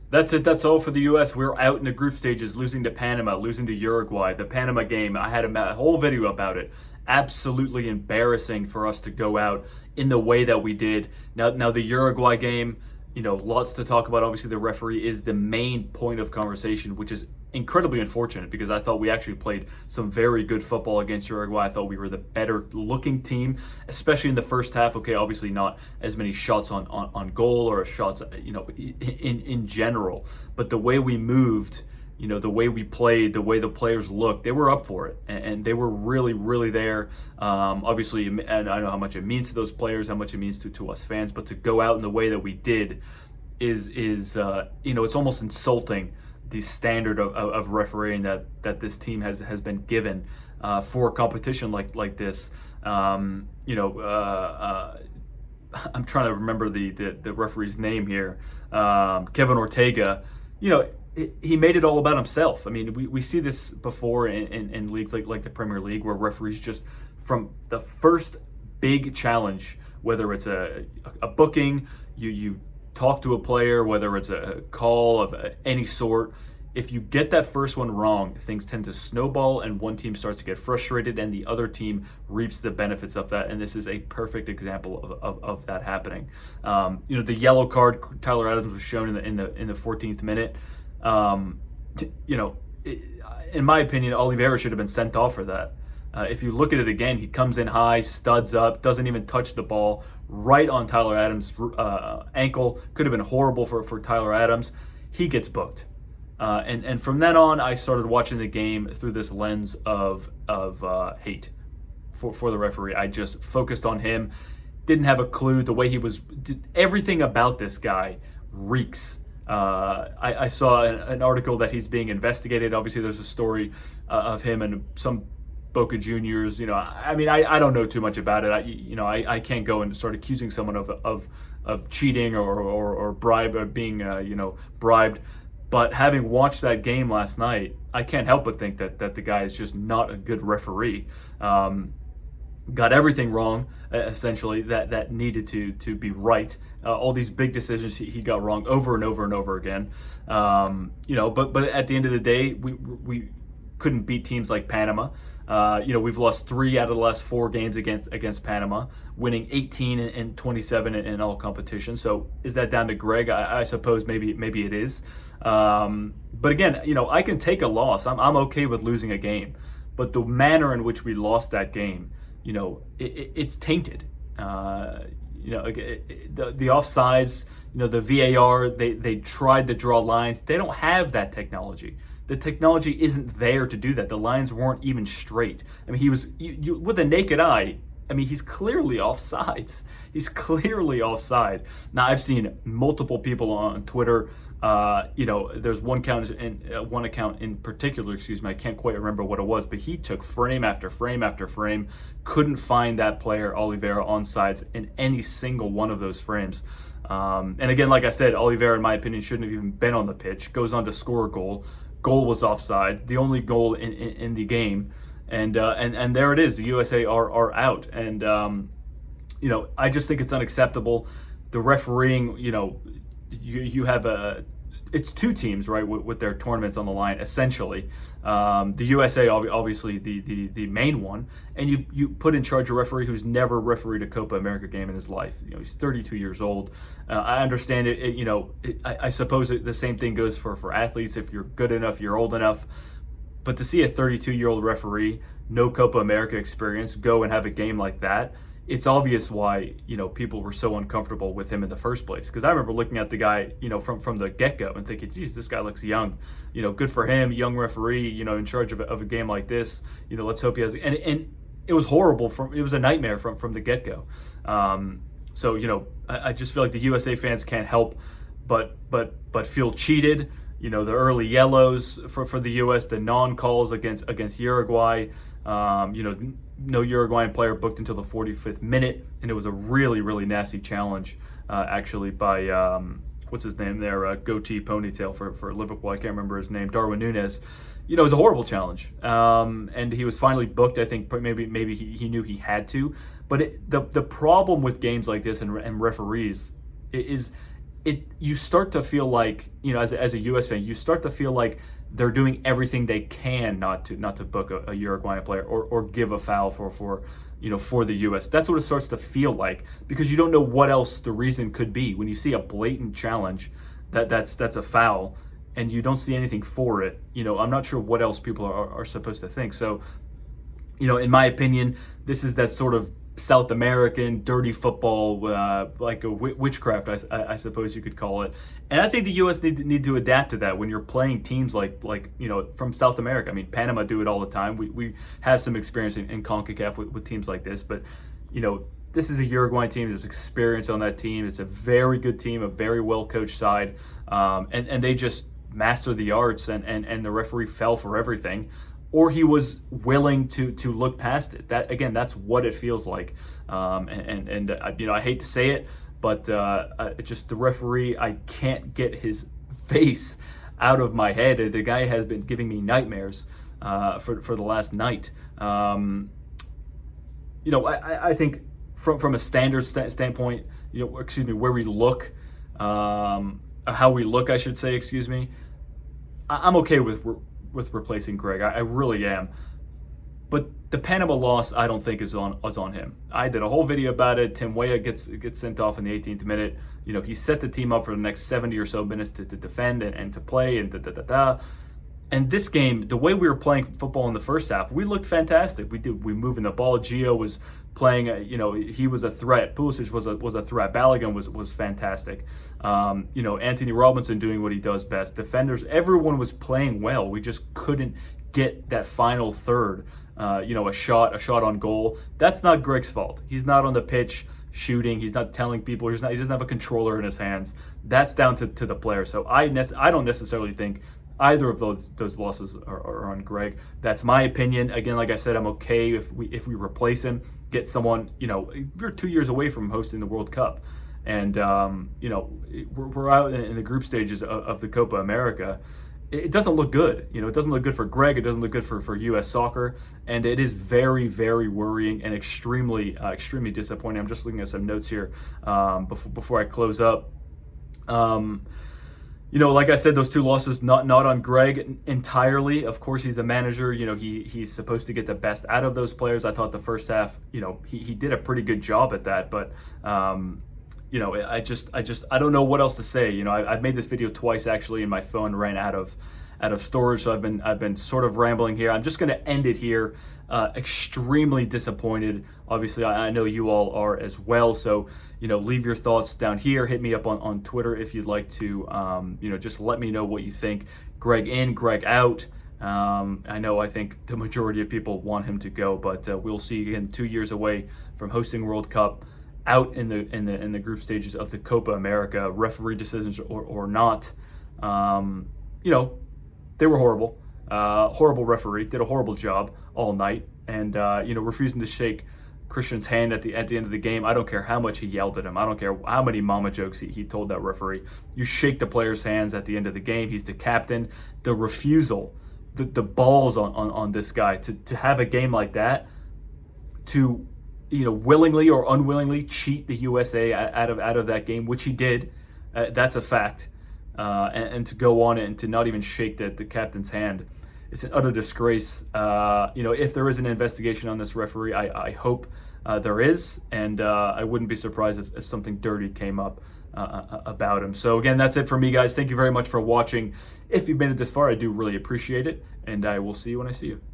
That's it. That's all for the U.S. We're out in the group stages, losing to Panama, losing to Uruguay. The Panama game, I had a whole video about it. Absolutely embarrassing for us to go out in the way that we did. Now the Uruguay game, lots to talk about. Obviously, the referee is the main point of conversation, which is incredibly unfortunate because I thought we actually played some very good football against Uruguay. I thought we were the better looking team, especially in the first half. Okay, obviously not as many shots on goal or shots, in general, but the way we moved, the way we played, the way the players looked, they were up for it, and they were really, really there. Obviously, and I know how much it means to those players, how much it means to us fans, but to go out in the way that we did is it's almost insulting the standard of refereeing that this team has been given for a competition like this. I'm trying to remember the referee's name here, Kevin Ortega. He made it all about himself. I mean, we see this before in leagues like the Premier League, where referees just from the first big challenge, whether it's a booking, you talk to a player, whether it's a call of any sort. If you get that first one wrong, things tend to snowball and one team starts to get frustrated and the other team reaps the benefits of that. And this is a perfect example of that happening. The yellow card Tyler Adams was shown in the 14th minute. In my opinion, Oliveira should have been sent off for that. If you look at it again, he comes in high, studs up, doesn't even touch the ball, right on Tyler Adams' ankle. Could have been horrible for Tyler Adams. He gets booked. And from then on, I started watching the game through this lens of hate for the referee. I just focused on him. Didn't have a clue. The way he was, everything about this guy reeks. I saw an article that he's being investigated. Obviously, there's a story of him and some Boca Juniors. I don't know too much about it. I can't go and start accusing someone of cheating or bribe or being bribed. But having watched that game last night, I can't help but think that the guy is just not a good referee. Got everything wrong, essentially, that needed to be right. All these big decisions he got wrong over and over and over again. But at the end of the day, we couldn't beat teams like Panama. We've lost 3 out of the last 4 games against Panama, winning 18 and 27 in all competitions. So is that down to Greg? I suppose maybe it is. But again, I can take a loss. I'm okay with losing a game, but the manner in which we lost that game, it's tainted. The offsides, the VAR, they tried to draw lines. They don't have that technology. The technology isn't there to do that. The lines weren't even straight. I mean, he was with a naked eye. I mean, he's clearly offsides. He's clearly offside. Now, I've seen multiple people on Twitter. There's one account in particular. Excuse me, I can't quite remember what it was, but he took frame after frame after frame, couldn't find that player Oliveira onsides in any single one of those frames. And again, like I said, Oliveira, in my opinion, shouldn't have even been on the pitch. Goes on to score a goal. Goal was offside, the only goal in the game, and there it is. The USA are out, and I just think it's unacceptable. The refereeing, you have it's 2 teams, right, with their tournaments on the line, essentially. The USA, obviously, the main one, and you put in charge a referee who's never refereed a Copa America game in his life. He's 32 years old. I understand it. I suppose the same thing goes for athletes. If you're good enough, you're old enough. But to see a 32-year-old referee, no Copa America experience, go and have a game like that, it's obvious why people were so uncomfortable with him in the first place. Because I remember looking at the guy from the get-go and thinking, geez, this guy looks young. Good for him, young referee, in charge of a game like this. Let's hope he has. And it was horrible. It was a nightmare from the get-go. I just feel like the USA fans can't help but feel cheated. The early yellows for the US, the non-calls against Uruguay. No Uruguayan player booked until the 45th minute, and it was a really, really nasty challenge, actually, by what's his name there, goatee ponytail for Liverpool. I can't remember his name, Darwin Núñez. It was a horrible challenge, and he was finally booked. I think maybe he knew he had to, but the problem with games like this and referees is you start to feel like, as a U.S. fan, you start to feel like they're doing everything they can not to book a Uruguayan player or give a foul for the U.S. That's what it starts to feel like, because you don't know what else the reason could be. When you see a blatant challenge that's a foul and you don't see anything for it, I'm not sure what else people are supposed to think. So, in my opinion, this is that sort of South American dirty football, like a witchcraft, I suppose you could call it. And I think the U.S. need to adapt to that when you're playing teams like from South America. I mean, Panama do it all the time. We have some experience in CONCACAF with teams like this, but this is a Uruguayan team. There's experience on that team. It's a very good team, a very well coached side, and they just master the arts, and the referee fell for everything. Or he was willing to look past it. That's what it feels like. I hate to say it, but just the referee, I can't get his face out of my head. The guy has been giving me nightmares for the last night. I think from a standard standpoint, where we look, how we look, I should say, excuse me. I'm okay with replacing Greg. I really am. But the Panama loss, I don't think is on him. I did a whole video about it. Tim Weah gets sent off in the 18th minute. He set the team up for the next 70 or so minutes to defend and to play and da. And this game, the way we were playing football in the first half, we looked fantastic. We moving the ball. Gio was playing. He was a threat. Pulisic was a threat. Balogun was fantastic. Anthony Robinson doing what he does best. Defenders, everyone was playing well. We just couldn't get that final third. A shot on goal. That's not Greg's fault. He's not on the pitch shooting. He's not telling people. He doesn't have a controller in his hands. That's down to the player. So I don't necessarily think either of those losses are on Greg. That's my opinion. Again, like I said, I'm okay if we replace him, get someone. We're 2 years away from hosting the World Cup, and we're out in the group stages of the Copa America. It doesn't look good. It doesn't look good for Greg. It doesn't look good for U.S. soccer, and it is very, very worrying and extremely disappointing. I'm just looking at some notes here before I close up. Like I said, those two losses not on Greg entirely. Of course, he's the manager. He's supposed to get the best out of those players. I thought the first half, he did a pretty good job at that. But I don't know what else to say. I've made this video twice actually, and my phone ran out of storage, so I've been sort of rambling here. I'm just going to end it here. Extremely disappointed. Obviously, I know you all are as well. So, leave your thoughts down here. Hit me up on Twitter if you'd like to, just let me know what you think. Greg in, Greg out. I think the majority of people want him to go, but we'll see. Again, 2 years away from hosting World Cup, out in the group stages of the Copa America, referee decisions or not. They were horrible. Horrible referee, did a horrible job all night, and refusing to shake Christian's hand at the end of the game. I don't care how much he yelled at him. I don't care how many mama jokes he told that referee. You shake the player's hands at the end of the game. He's the captain. The refusal, the balls on this guy to have a game like that, to willingly or unwillingly cheat the USA out of that game, which he did. That's a fact. And to go on and to not even shake the captain's hand, it's an utter disgrace. If there is an investigation on this referee, I hope there is, and I wouldn't be surprised if something dirty came up about him. So again, that's it for me, guys. Thank you very much for watching. If you've made it this far, I do really appreciate it, and I will see you when I see you.